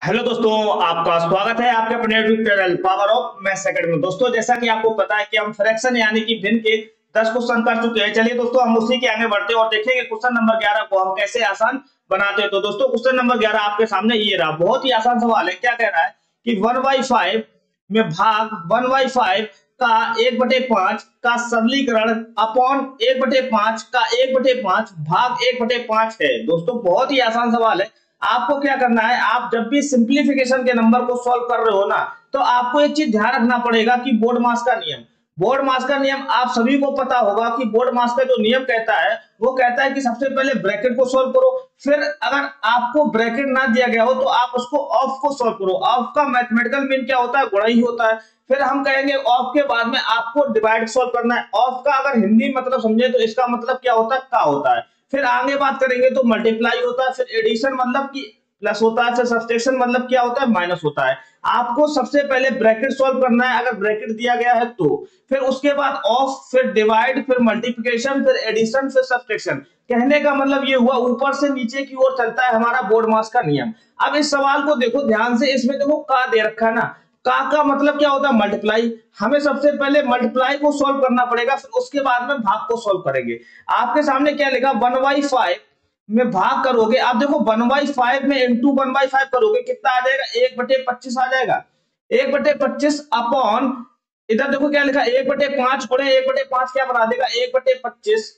Hello दोस्तों, आपका स्वागत है आपके अपने YouTube channel power of maths academy में। दोस्तों, जैसा कि आपको पता है कि हम फ्रैक्शन यानी कि भिन्न के 10 क्वेश्चन कर चुके हैं। चलिए दोस्तों, हम उसी के आगे बढ़ते हैं और देखेंगे क्वेश्चन नंबर 11 को हम कैसे आसान बनाते हैं। तो दोस्तों, क्वेश्चन नंबर 11 आपके सामने ये रहा। बहुत ही आसान सवाल है। क्या कह रहा है कि 1/5 में भाग 1/5 का 1/5 का सरलीकरण अपॉन 1/5 का 1/5 भाग 1/5 है। दोस्तों, बहुत ही आसान सवाल है। आपको क्या करना है, आप जब भी सिंप्लीफिकेशन के नंबर को सॉल्व कर रहे हो ना, तो आपको एक चीज ध्यान रखना पड़ेगा कि बोर्ड मास का नियम। बोर्ड मास का नियम आप सभी को पता होगा कि बोर्ड मास का जो नियम कहता है वो कहता है कि सबसे पहले ब्रैकेट को सॉल्व करो, फिर अगर आपको ब्रैकेट ना दिया गया हो तो आप उसको ऑफ को सॉल्व करो। ऑफ का मैथमेटिकल मीन क्या होता है? गुणा ही होता है। फिर हम कहेंगे ऑफ के बाद में आपको डिवाइड सॉल्व करना है। ऑफ का अगर हिंदी मतलब समझे तो इसका मतलब क्या होता है? का होता है। फिर आगे बात करेंगे तो मल्टीप्लाई होता है। फिर एडिशन मतलब कि प्लस होता है। फिर सब्सट्रैक्शन मतलब क्या होता है? माइनस होता है। आपको सबसे पहले ब्रैकेट सॉल्व करना है अगर ब्रैकेट दिया गया है तो। फिर उसके बाद ऑफ, फिर डिवाइड, फिर मल्टीप्लिकेशन, फिर एडिशन, फिर सब्सट्रैक्शन। कहने का मतलब ये हुआ ऊपर से नीचे की ओर चलता है हमारा बोर्ड मास का नियम। अब इस सवाल को देखो ध्यान से, इसमें देखो का दे रखा है ना। का मतलब क्या होता है? मल्टीप्लाई। हमें सबसे पहले मल्टीप्लाई को सॉल्व करना पड़ेगा, फिर उसके बाद में भाग को सॉल्व करेंगे। आपके सामने क्या लिखा? 1/5 में भाग करोगे। आप देखो 1/5 में इंटू 1/5 करोगे, कितना आ जाएगा? 1/25 आ जाएगा। 1/25 अपॉन, इधर देखो क्या लिखा? 1/5 गुणे 1/5 क्या बना देगा? 1/25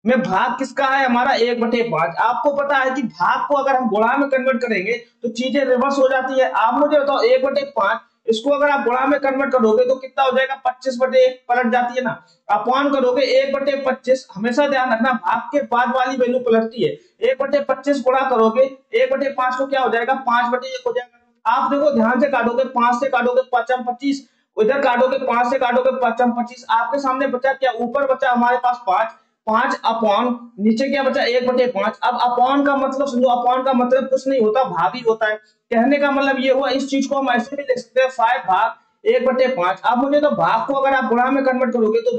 में भाग किसका है? हमारा 1/5। आपको पता है कि भाग को अगर हम गुणा में कन्वर्ट करेंगे तो चीजें रिवर्स हो जाती है। आप मुझे बताओ 1/5 इसको अगर आप गुणा में कन्वर्ट करोगे तो कितना हो जाएगा? 25/1 पलट जाती है ना। अपॉन करोगे 1/25। हमेशा ध्यान रखना भाग के बाद वाली वैल्यू पलटती है। 1/25 गुणा करोगे 1/5 को क्या हो जाएगा? 5/1 हो जाएगा। आप देखो ध्यान से काटोगे, 5 से काटोगे 5×25, उधर काटोगे 5 से काटोगे 5×25। आपके सामने बचा क्या? ऊपर बचा हमारे पास 5। 5 अपॉन नीचे क्या बचा? 1/5। अब अपॉन का मतलब समझो, अपॉन का मतलब कुछ नहीं होता, भाग ही होता है। कहने का मतलब ये हुआ, इस चीज को हम ऐसे भी लिख सकते हैं 5 भाग 1/5। अब मुझे तो भाग को अगर आप गुणा में कन्वर्ट करोगे तो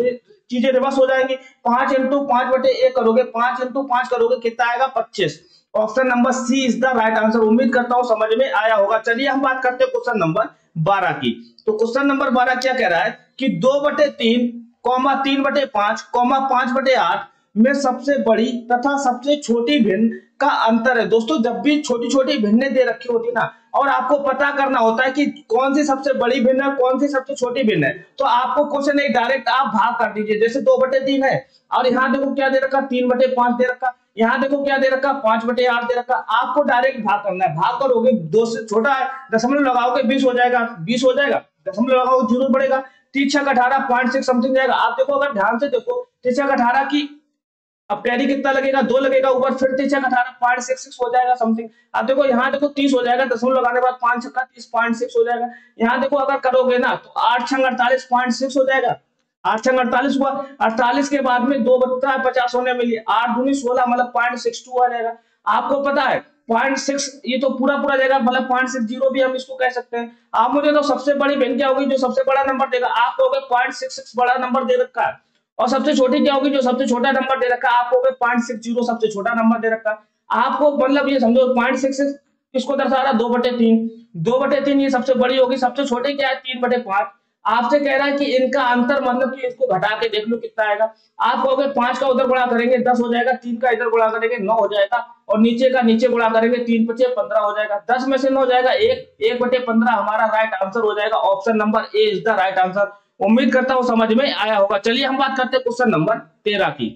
चीजें रिवर्स हो जाएंगी। 5 इंटू 5/1 करोगे, 5 इंटू 5 करोगे, कितना आएगा? 25। Option number C is the right answer. उम्मीद करता हूं समझ में आया होगा। चलिए हम बात करते हैं क्वेश्चन नंबर 12 की। तो क्वेश्चन नंबर 12 क्या कह रहा है कि 2/3 कॉमा 3/5 कॉमा 5/8 में सबसे बड़ी तथा सबसे छोटी भिन्न का अंतर है। दोस्तों, जब भी छोटी छोटी भिन्नें दे रखी होती ना और आपको पता करना होता है कि कौन सी सबसे बड़ी भिन्न है, कौन सी सबसे छोटी भिन्न है, तो आपको क्वेश्चन नहीं, डायरेक्ट आप भाग कर दीजिए। जैसे 2/3 है और यहाँ देखो क्या दे रखा? 3/5 दे रखा। यहाँ देखो क्या दे रखा? 5/8 दे रखा। आपको डायरेक्ट भाग करना है। भाग करोगे, 2 से छोटा है, दशमलव लगाओगे 20 हो जाएगा। 20 हो जाएगा, दशमलव लगाओ 0 बढ़ेगा। 3×6 = 18, 0.6 समथिंग जाएगा। आप देखो अगर ध्यान से देखो 3×6 की अब कैरी कितना लगेगा? 2 लगेगा ऊपर, फिर 3×18 0.66 हो जाएगा समथिंग। अब देखो यहाँ देखो 30 हो जाएगा, दशमलव लगाने के बाद 5×6 30 0.6 हो जाएगा। यहाँ देखो अगर करोगे ना तो 8×6 48 0.6 हो जाएगा। 8×6 48 हुआ। 48 के बाद में 2 बचता है 50 होने में, 8×2 16 मतलब 0.62 आ जाएगा। आपको पता है 0.6 ये तो पूरा पूरा जाएगा, मतलब 0.60 भी हम इसको कह सकते हैं। आप मुझे तो सबसे बड़ी भिन्न क्या होगी? जो सबसे बड़ा नंबर देगा। आप कहोगे 0.66 बड़ा नंबर दे रखा है, और सबसे छोटी क्या होगी? जो सबसे छोटा नंबर दे रखा है। आप कहोगे 0.60 सबसे छोटा नंबर दे रखा है। आपको मतलब ये समझो 0.66 किसको दर्शा रहा है? 2/3। 2/3 ये सबसे बड़ी होगी, सबसे छोटी क्या है? 3/5। आपसे कह रहा है कि इनका अंतर मतलब कि इसको घटा के देख लो कितना आएगा। आप कहोगे 5 का उधर गुणा करेंगे 10 हो जाएगा, 3 का इधर गुणा करेंगे 9 हो जाएगा, और नीचे का नीचे गुणा करेंगे 3×5 15 हो जाएगा। 10 में से 9 जाएगा 1/15 हमारा राइट आंसर हो जाएगा। Option number A is the right answer. उम्मीद करता हूं समझ में आया होगा। चलिए हम बात करते हैं क्वेश्चन नंबर 13 की।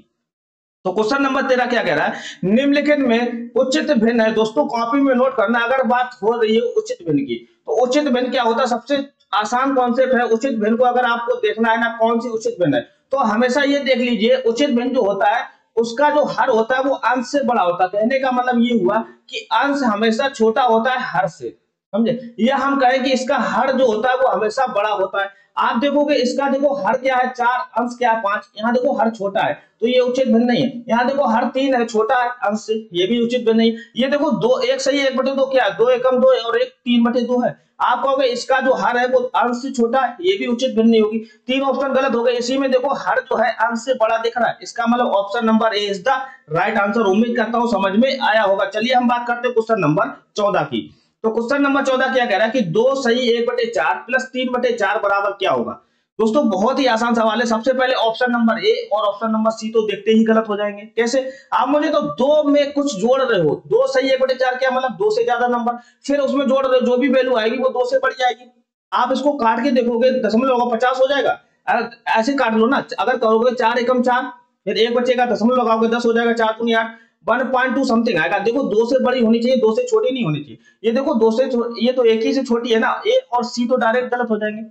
तो क्वेश्चन नंबर 13 क्या कह रहा है? निम्नलिखित में उचित भिन्न है। दोस्तों, कॉपी में नोट करना अगर बात हो रही है उचित भिन्न की। तो उचित भिन्न क्या होता है? सबसे आसान कॉन्सेप्ट है उचित भिन्न को अगर आपको देखना है ना कौन सी उचित भिन्न है, तो हमेशा ये देख लीजिए उचित भिन्न जो होता है उसका जो हर होता है वो अंश से बड़ा होता है। कहने का मतलब ये हुआ कि अंश हमेशा छोटा होता है हर से, समझे? या हम कहें कि इसका हर जो होता है वो हमेशा बड़ा होता है। आप देखोगे इसका देखो हर क्या है? 4, अंश क्या है? 5। यहाँ देखो हर छोटा है तो ये उचित भिन्न नहीं है। यहाँ देखो हर 3 है, छोटा है अंश से, ये भी उचित भिन्न नहीं है। ये देखो 2 1 सही है, 1/2 क्या है? 2 एकम 2 और 1 3/2 है। आप कहोगे इसका जो हर है वो अंश से छोटा है, ये भी उचित भिन्न नहीं होगी। 3 ऑप्शन गलत हो गए। इसी में देखो हर जो है अंश से बड़ा दिख रहा है, इसका मतलब option number A is the right answer. उम्मीद करता हूं समझ में आया होगा। चलिए हम बात करते हैं क्वेश्चन नंबर 14 की। तो क्वेश्चन नंबर 14 क्या कह रहा है कि 2 सही 1/4 प्लस 3/4 बराबर क्या होगा। दोस्तों बहुत ही आसान सवाल है। सबसे पहले ऑप्शन नंबर ए और ऑप्शन नंबर सी तो देखते ही गलत हो जाएंगे। कैसे? आप मुझे तो 2 में कुछ जोड़ रहे हो, 2 सही 1/4 क्या मतलब 2 से ज्यादा नंबर, फिर उसमें जोड़ रहे हो, जो भी वैल्यू आएगी वो 2 से बढ़ जाएगी। आप इसको काट के देखोगे दशमलव होगा 50 हो जाएगा। ऐसे काट लो ना, अगर करोगे 4 एकम 4, फिर एक बचेगा, दशमलव लगाओगे 10 हो जाएगा, 4 दूनी 8, 1.2 समथिंग आएगा। देखो 2 से बड़ी होनी चाहिए, 2 से छोटी नहीं होनी चाहिए। ये देखो 2 से ये तो एक ही से छोटी है ना, ए और सी तो डायरेक्ट गलत हो जाएंगे।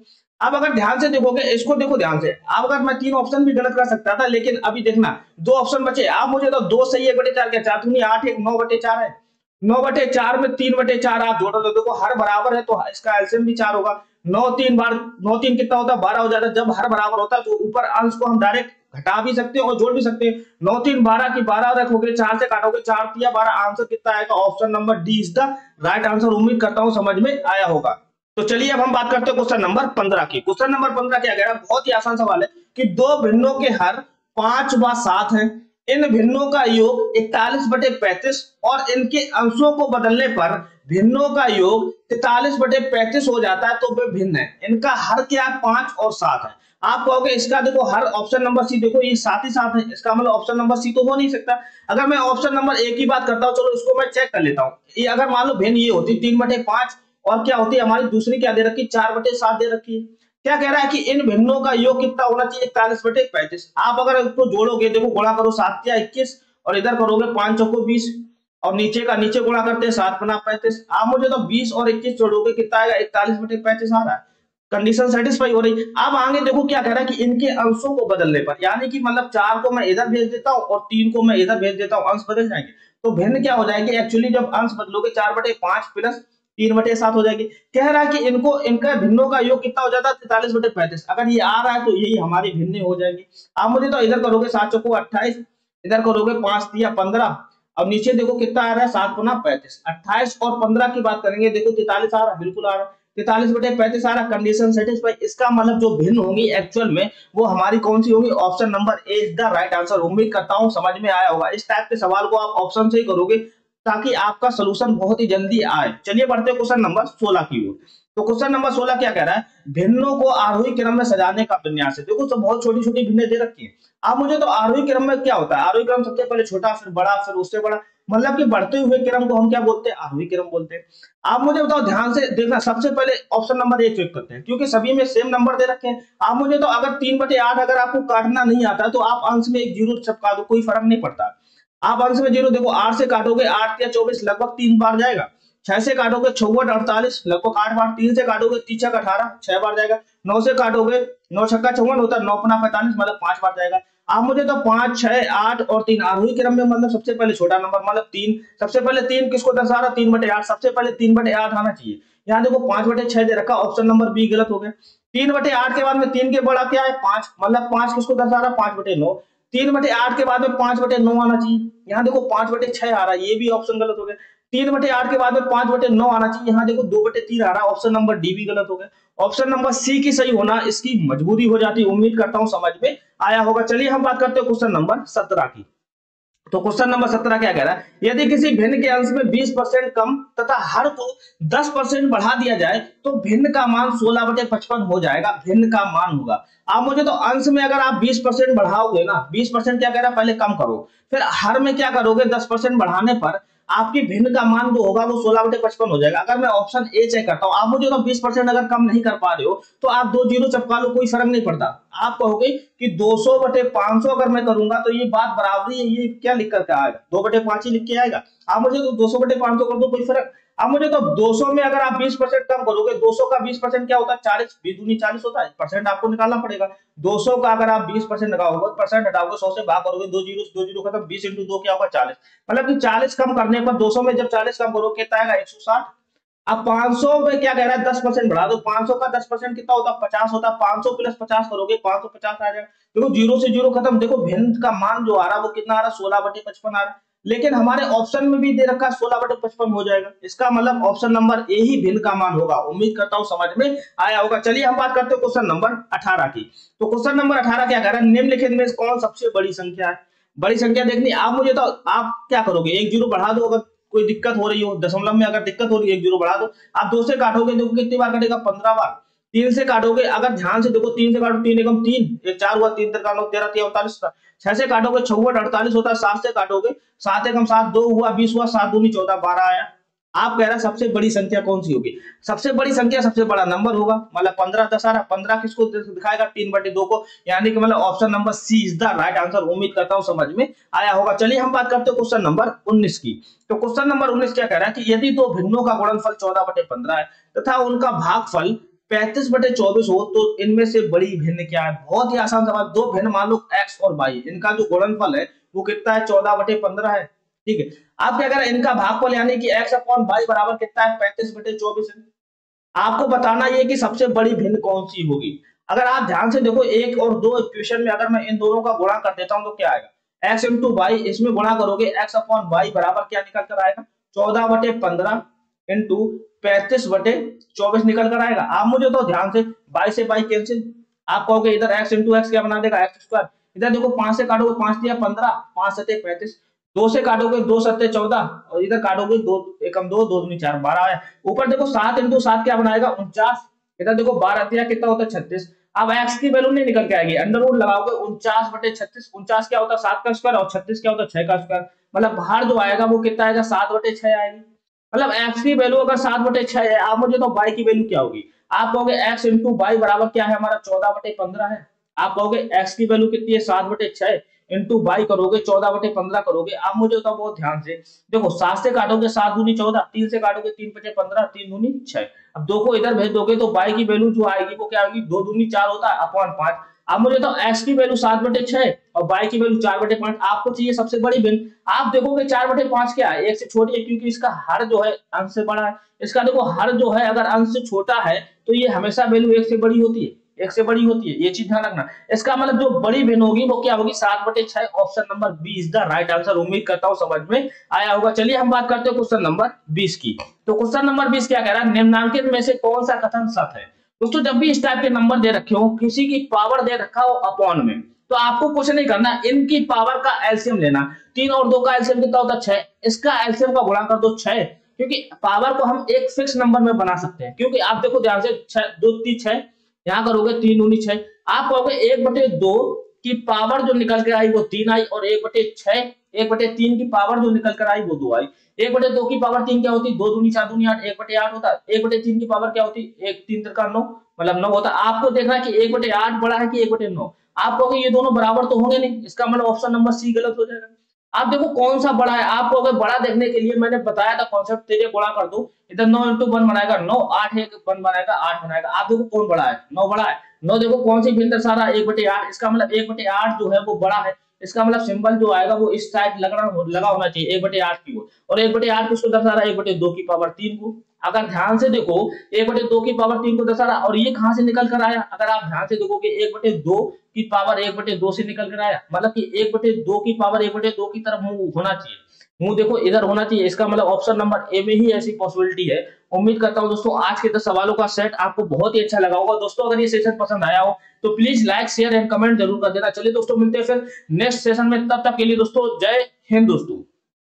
अब अगर ध्यान से देखोगे, इसको देखो ध्यान से, अब अगर मैं 3 ऑप्शन भी गलत कर सकता था, लेकिन अभी देखना 2 ऑप्शन बचे। आप मुझे तो 2 सही 1/4 क्या, 4 दूनी 8, 1 9/4 है। 9/4 में 3/4 आप जोड़ दो, देखो हर बराबर है तो इसका एलसीएम भी 4 होगा। 9 3 बार 9 3 कितना होता है 12 हो जाता है। जब हर बराबर होता है तो ऊपर अंश को हम डायरेक्ट घटा भी सकते हैं और जोड़ भी सकते हैं। 9 3 12 की 12 रखोगे, 4 से काटोगे, 4 3 12, आंसर कितना आएगा? Option number D is the right answer. उम्मीद करता हूं समझ में आया होगा। तो चलिए अब हम बात करते हैं क्वेश्चन नंबर 15 की। क्वेश्चन नंबर 15 क्या कह रहा है? बहुत ही आसान सवाल है कि 2 भिन्नों के हर 5 व 7 है। इन भिन्नों का योग 41/35 और इनके अंशों को बदलने पर भिन्नों का योग 43/35 हो जाता है, तो वे भिन्न है। इनका हर क्या है? 5 और 7 है। आप कहोगे इसका देखो हर ऑप्शन नंबर सी, देखो ये 7 ही 7 है, इसका मतलब ऑप्शन नंबर सी तो हो नहीं सकता। अगर मैं ऑप्शन नंबर ए की बात करता हूँ, चलो इसको मैं चेक कर लेता हूँ। ये अगर मान लो भिन्न ये होती 3/5 और क्या होती है हमारी दूसरी क्या दे रखी? 4/7 दे रखी है। क्या कह रहा है कि इन भिन्नों का योग कितना होना चाहिए? 41/35। आप अगर इसको जोड़ोगे, देखो गुणा करो, 7 या 21 और इधर करोगे 5 चौको 20 और नीचे का नीचे गुणा करते हैं 7 गुना 35। आप मुझे तो 20 और 21 जोड़ोगे कितना आएगा? 41/35 आ रहा है। कंडीशन सेटिस्फाई हो रही। अब आगे देखो क्या कह रहा है कि इनके अंशों को बदलने पर, यानी कि मतलब 4 को मैं इधर भेज देता हूँ और 3 को मैं इधर भेज देता हूँ, अंश बदल जाएंगे। तो भिन्न क्या हो जाएगी? एक्चुअली जब अंश बदलोगे 4/5 प्लस 3/7 हो जाएगी। कह रहा है कि इनको इनका भिन्नों का योग कितना हो जाता है? 43/35। अगर ये आ रहा है तो यही हमारी भिन्न हो जाएगी। आप मुझे तो इधर करोगे 7 चौको 28, इधर करोगे 5 तिया 15 और नीचे देखो कितना आ रहा है? 7 गुना 35। 28 और 15 की बात करेंगे, देखो 43 आ रहा है, बिल्कुल आ रहा है। 43/35 आ रहा, कंडीशन सेटिस्फाई। इसका मतलब जो भिन्न होंगी एक्चुअल में वो हमारी कौन सी होगी? Option number A is the right answer. उम्मीद करता हूं समझ में आया होगा। इस टाइप के सवाल को आप ऑप्शन से ही करोगे ताकि आपका सोल्यूशन बहुत ही जल्दी आए। चलिए बढ़ते हैं क्वेश्चन नंबर 16 की ओर। तो क्वेश्चन नंबर 16 क्या कह रहा है? भिन्नों को आरोही क्रम में सजाने का विन्यास है। देखो तो बहुत छोटी छोटी भिन्नें दे रखी है। आप मुझे तो आरोही क्रम में क्या होता है? आरोही क्रम सबसे पहले छोटा, फिर बड़ा, फिर उससे बड़ा, मतलब कि बढ़ते हुए क्रम को हम क्या बोलते हैं? आरोही क्रम बोलते हैं। आप मुझे बताओ, ध्यान से देखना। सबसे पहले ऑप्शन नंबर 1 चेक करते हैं क्योंकि सभी में सेम नंबर दे रखे हैं। आप मुझे तो अगर 3/8 अगर आपको काटना नहीं आता तो आप अंश में एक जीरो चिपका दो, कोई फर्क नहीं पड़ता। आप अंश में जीरो देखो, 8 से काटोगे 8 या 24 लगभग 3 बार जाएगा। 6 से काटोगे 6 48 लगभग 8 बार। 3 से काटोगे 3 18 6 बार जाएगा। 9 से काटोगे 9 6 54 होता है, 9 45 मतलब 5 बार जाएगा। आप मुझे तो 5 6 8 और 3 आरोही क्रम में मतलब सबसे पहले छोटा नंबर मतलब 3। सबसे पहले 3 किसको दर्शा रहा? 3/8। सबसे पहले 3/8 आना चाहिए। यहाँ देखो 5/6 दे रखा, ऑप्शन नंबर बी गलत हो गया। 3/8 के बाद में 3 के बड़ा क्या है? 5, मतलब 5 किसको दर्शा रहा? 5/9। 3/8 के बाद में 5/9 आना चाहिए। यहाँ देखो 5/6 आ रहा है, ये भी ऑप्शन गलत हो गया। 3/8 के बाद में 5/9 आना चाहिए। यहाँ देखो 2/3 आ रहा है, ऑप्शन नंबर डी भी गलत हो गया। ऑप्शन नंबर सी की सही होना इसकी मजबूरी हो जाती है। उम्मीद करता हूं समझ में आया होगा। चलिए हम बात करते हैं क्वेश्चन नंबर 17 की। तो क्वेश्चन नंबर 17 क्या कह रहा है? यदि किसी भिन्न के अंश में 20% कम तथा हर को 10% बढ़ा दिया जाए तो भिन्न का मान 16/55 हो जाएगा। भिन्न का मान होगा। आप मुझे तो अंश में अगर आप 20% बढ़ाओगे ना, 20% क्या कह रहा है? पहले कम करो, फिर हर में क्या करोगे? 10% बढ़ाने पर आपकी भिन्न का मान जो होगा वो 16/55 हो जाएगा। अगर मैं ऑप्शन ए चेक करता हूं, आप मुझे तो 20% अगर कम नहीं कर पा रहे हो तो आप 2 जीरो चिपका लो, कोई फर्क नहीं पड़ता। आप कहोगे कि 200/500 अगर मैं करूंगा तो ये बात बराबरी है, ये क्या लिख कर आएगा? 2/5 ही लिख के आएगा। आप मुझे तो 200/500 कर दो, कोई फर्क। अब मुझे तो 200 में अगर आप 20% कम करोगे, 200 का 20% क्या होता है? 40, 20 दूनी 40 होता है। परसेंट आपको निकालना पड़ेगा। 200 का अगर आप 20% लगाओगे, परसेंट हटाओगे, 100 से भाग करोगे, 2 जीरो खत्म, 20 × 2 क्या होगा? 40। मतलब कि 40 कम करने पर 200 में जब 40 कम करोगे कितना आएगा? 160। अब 500 में क्या कह रहा है? 10% बढ़ा दो। 500 का 10% कितना होता है? 50 होता है। 500 प्लस 50 करोगे, 550 आ जाएगा। देखो जीरो से जीरो खत्म। देखो भिन्न का मान जो आ रहा है वो कितना आ रहा है? 16/55 आ रहा है। लेकिन हमारे ऑप्शन में भी दे रखा है 16/55 हो जाएगा। इसका मतलब ऑप्शन नंबर ए ही भिन्न का मान होगा। उम्मीद करता हूं समझ में आया होगा। चलिए हम बात करते हैं क्वेश्चन नंबर 18 की। तो क्वेश्चन नंबर 18 क्या कह रहा है? निम्नलिखित में कौन सबसे बड़ी संख्या है? बड़ी संख्या देखनी। आप मुझे तो आप क्या करोगे? एक जीरो बढ़ा दो, अगर कोई दिक्कत हो रही हो, दशमलव में अगर दिक्कत हो रही है 1 जीरो बढ़ा दो। आप 2 से काटोगे देखो कितनी बार कटेगा, 15 बार। 3 से काटोगे, अगर ध्यान से देखो 3 से काटो, 3 एकम 3, एक 4 हुआ, 3 तिरका 9, 13 तिया 48 होता। 6 से काटोगे 6 हुआ 48 होता है। 7 से काटोगे 7 एकम 7, 2 हुआ 20 हुआ, 7 दूनी 14, 12 आया। आप कह रहे हैं सबसे बड़ी संख्या कौन सी होगी? सबसे बड़ी संख्या सबसे बड़ा नंबर होगा, मतलब 15 10 आ रहा। 15 किसको दिखाएगा? 3/2 को, यानी कि मतलब option number C is the right answer. उम्मीद करता हूं समझ में आया होगा। चलिए हम बात करते हैं क्वेश्चन नंबर 19 की। तो क्वेश्चन नंबर 19 क्या कह रहा है कि यदि दो भिन्नों का गुणनफल 14/15 है तथा उनका भागफल 35/24 हो तो इनमें से बड़ी भिन्न क्या है? बहुत ही आसान सवाल। दो भिन्न मान लो x और y, इनका जो गुणनफल है वो कितना है? 14/15 है। ठीक है, आप क्या करें, इनका भागफल यानी कि x अपॉन y बराबर कितना है? 35/24 है। आपको बताना ये कि सबसे बड़ी भिन्न कौन सी होगी। अगर आप ध्यान से देखो 1 और 2 इक्वेशन में अगर मैं इन दोनों का गुणा कर देता हूं तो क्या आएगा? x इंटू वाई, इसमें गुणा करोगे x अपॉन y बराबर क्या निकल कर आएगा? 14/15 इंटू 35/24 निकल कर आएगा। आप मुझे तो ध्यान से y से y कैंसिल, आप कहोगे इधर x इंटू एक्स क्या बना देगा? x square. इधर देखो 5 से काटोगे 5 तिया 15, 5 सते 35, 2 से काटोगे 2 सत्ते 14 और इधर काटोगे 2 एकम 2, 2 दूनी 4, 12 आया। ऊपर देखो 7 इंटू 7 क्या बनाएगा? 49। इधर देखो 12 तिया कितना होता है? 36। अब x की वैल्यू नहीं निकल के आएगी, अंडर रूट लगाओगे 49/36। 49 क्या होता है? 7 का स्क्वायर, और 36 क्या होता है? 6 का स्क्वायर। मतलब बाहर जो आएगा वो कितना आएगा? 7/6 आएगी। मतलब x की वैल्यू अगर 7/6 है, आप मुझे तो y की वैल्यू क्या होगी? आप कहोगे x इंटू वाई बराबर क्या है हमारा? 14/15 है। आप कहोगे x की वैल्यू कितनी है? 7/6 इंटू वाई करोगे 14/15 करोगे। आप मुझे तो बहुत ध्यान से देखो, 7 से काटोगे 7 दूनी 14, 3 से काटोगे 3/15, 3 दूनी 6। अब 2 को इधर भेज दोगे तो y की वैल्यू जो आएगी वो क्या आएगी? 2 दूनी 4 होता है अपॉन 5। अब मुझे तो x की वैल्यू 7/6 और y की वैल्यू 4/5। आपको चाहिए सबसे बड़ी भिन्न। आप देखोगे 4/5 क्या है? 1 से छोटी है, क्योंकि इसका हर जो है अंश से बड़ा है। इसका देखो हर जो है अगर अंश से छोटा है तो ये हमेशा वैल्यू 1 से बड़ी होती है, 1 से बड़ी होती है, ये चीज ध्यान रखना। इसका मतलब जो बड़ी भिन्न होगी वो क्या होगी? 7/6। Option number B is the right answer. उम्मीद करता हूं समझ में आया होगा। चलिए हम बात करते हैं क्वेश्चन नंबर 20 की। तो क्वेश्चन नंबर 20 क्या कह रहा है? निम्नांकित में से कौन सा कथन सत्य है? दोस्तों जब भी इस टाइप के नंबर दे रखे हो, किसी की पावर दे रखा हो अपॉन में, तो आपको कुछ नहीं करना, इनकी पावर का एलसीएम लेना। 3 और 2 का एलसीएम कितना होता है? 6। इसका एलसीएम का गुणा कर दो 6, क्योंकि पावर को हम एक फिक्स नंबर में बना सकते हैं। क्योंकि आप देखो ध्यान से 6 2 3 6, यहाँ करोगे 3 दूनी 6। आप कहोगे 1/2 की पावर जो निकल कर आई वो 3 आई, और 1/6 1/3 की पावर जो निकल कर आई वो 2 आई। 1/2 की पावर 3 क्या होती? 2 दूनी 4 दूनी 8, 1/8 होता है। 1/3 की पावर क्या होती? 1 3 तिरका 9, मतलब 9 होता है। आपको देखना है कि 1/8 बड़ा है कि 1/9। आप कहोगे ये दोनों बराबर तो होंगे नहीं, इसका मतलब ऑप्शन नंबर सी गलत हो जाएगा। आप देखो कौन सा बड़ा है। आप कहोगे बड़ा देखने के लिए मैंने बताया था कॉन्सेप्ट, तेरे गुणा कर दो, इधर 9 इंटू 1 बनाएगा 9, 8 1 1 बनाएगा 8 बनाएगा। आप देखो कौन बड़ा है? 9 बड़ा है। 9 देखो कौन सी भिन्न दर्शा रहा है? 1/8। इसका मतलब 1/8 जो है वो बड़ा है। इसका मतलब सिंबल जो आएगा वो इस साइड लगा होना चाहिए 1/8 की ओर, और 1/8 किसको दर्शा रहा है? 1/2 की पावर 3 को। अगर ध्यान से देखो 1/2 की पावर 3 को दर्शा रहा है, और ये कहां से निकल कर आया? अगर आप ध्यान से देखोगे 1/2 की पावर 1/2 से निकल कर आया, मतलब कि 1/2 की पावर 1/2 की तरफ मुंह होना चाहिए। मुंह देखो इधर होना चाहिए। इसका मतलब ऑप्शन नंबर ए में ही ऐसी पॉसिबिलिटी है। उम्मीद करता हूं दोस्तों आज के 10 सवालों का सेट आपको बहुत ही अच्छा लगा होगा। दोस्तों अगर ये सेशन पसंद आया हो तो please like share and comment जरूर कर देना। चलिए दोस्तों मिलते हैं फिर नेक्स्ट सेशन में, तब तक के लिए दोस्तों जय हिंद दोस्तों।